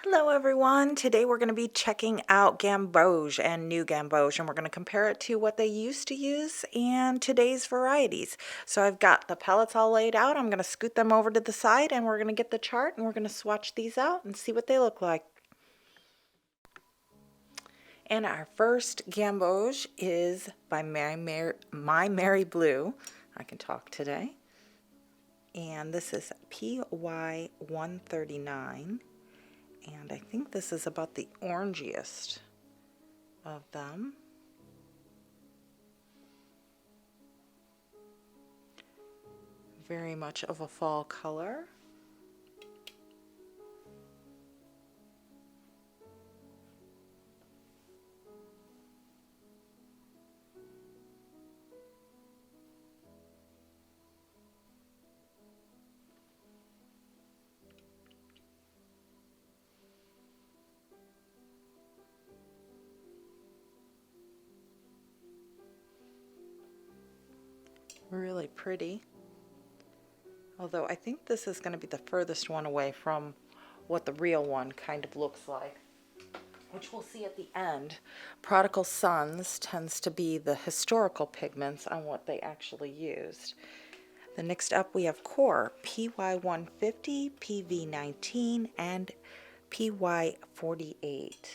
Hello everyone, today we're going to be checking out Gamboge and new Gamboge, and we're going to compare it to what they used to use and today's varieties. So I've got the palettes all laid out. I'm going to scoot them over to the side and we're going to get the chart and we're going to swatch these out and see what they look like. And our first Gamboge is by My Mary Blue. I can talk today. And this is PY 139. And I think this is about the orangiest of them. Very much of a fall color. Really pretty. Although I think this is going to be the furthest one away from what the real one kind of looks like, which we'll see at the end. Prodigal Sons tends to be the historical pigments on what they actually used. The next up we have Core, PY 150, PV 19, and PY 48.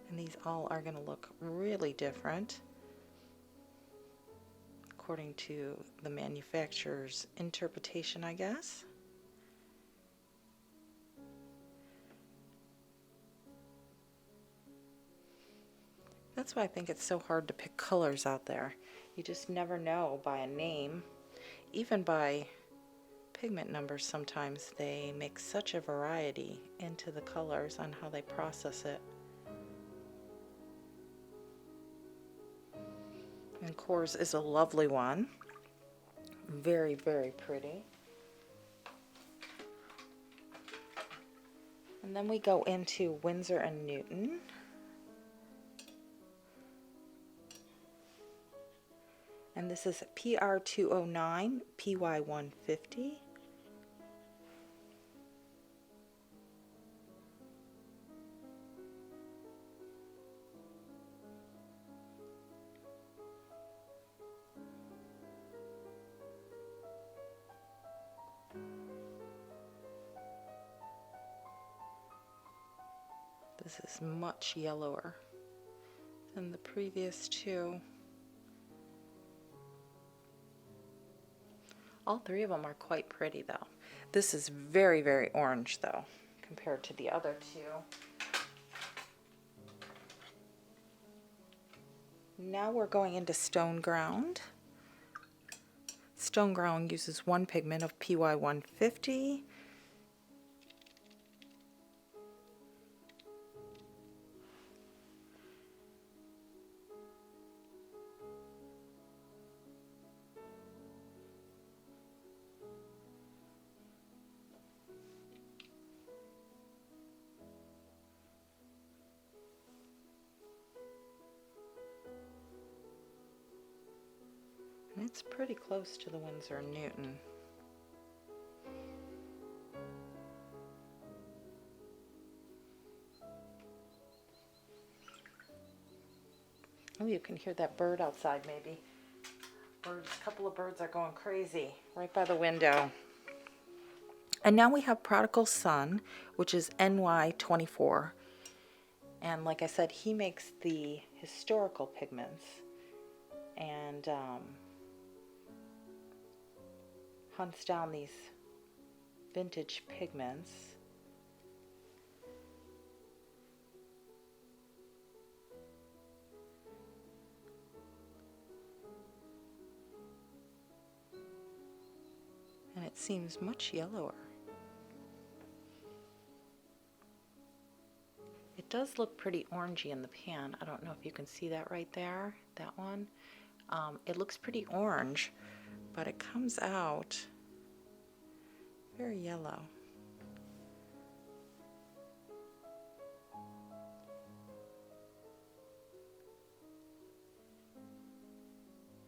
And these all are going to look really different according to the manufacturer's interpretation, I guess. That's why I think it's so hard to pick colors out there. You just never know by a name, even by pigment numbers. Sometimes they make such a variety into the colors on how they process it. And Core's is a lovely one. Very, very pretty. And then we go into Winsor and Newton. And this is PR 209, PY 150. This is much yellower than the previous two. All three of them are quite pretty though. This is very, very orange though, compared to the other two. Now we're going into Stone Ground. Stone Ground uses one pigment of PY 150. And it's pretty close to the Winsor & Newton. Oh, you can hear that bird outside maybe. A couple of birds are going crazy right by the window. And now we have Prodigal Son, which is NY24. And like I said, he makes the historical pigments and hunts down these vintage pigments. And it seems much yellower. It does look pretty orangey in the pan. I don't know if you can see that right there, that one. It looks pretty orange, but it comes out very yellow.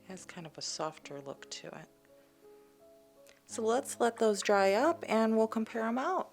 Has kind of a softer look to it. So let's let those dry up and we'll compare them out.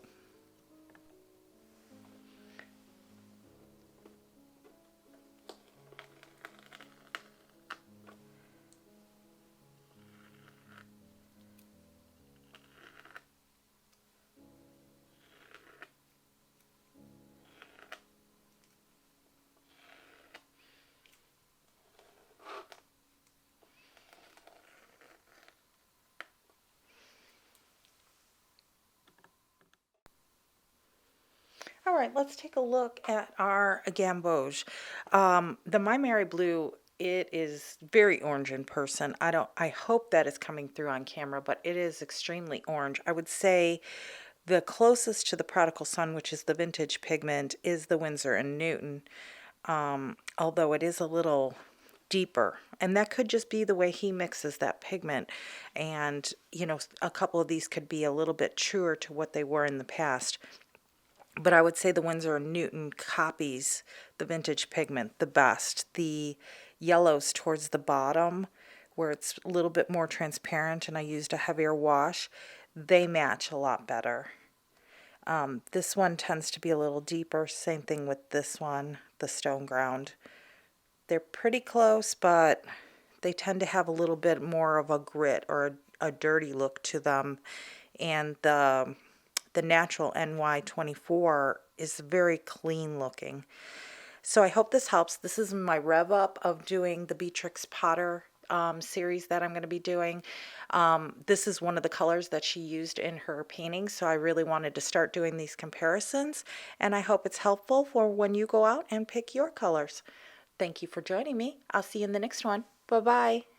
All right, let's take a look at our Gamboge. The My Mary Blue, it is very orange in person. I hope that is coming through on camera, but it is extremely orange. I would say the closest to the Prodigal Son, which is the vintage pigment, is the Winsor and Newton, although it is a little deeper. And that could just be the way he mixes that pigment. And, you know, a couple of these could be a little bit truer to what they were in the past. But I would say the Winsor & Newton copies the vintage pigment the best. The yellows towards the bottom, where it's a little bit more transparent and I used a heavier wash, they match a lot better. This one tends to be a little deeper. Same thing with this one, the Stone Ground. They're pretty close, but they tend to have a little bit more of a grit or a dirty look to them. And the natural NY24 is very clean looking. So I hope this helps. This is my rev up of doing the Beatrix Potter series that I'm going to be doing. This is one of the colors that she used in her paintings, so I really wanted to start doing these comparisons, and I hope it's helpful for when you go out and pick your colors. Thank you for joining me. I'll see you in the next one. Bye-bye.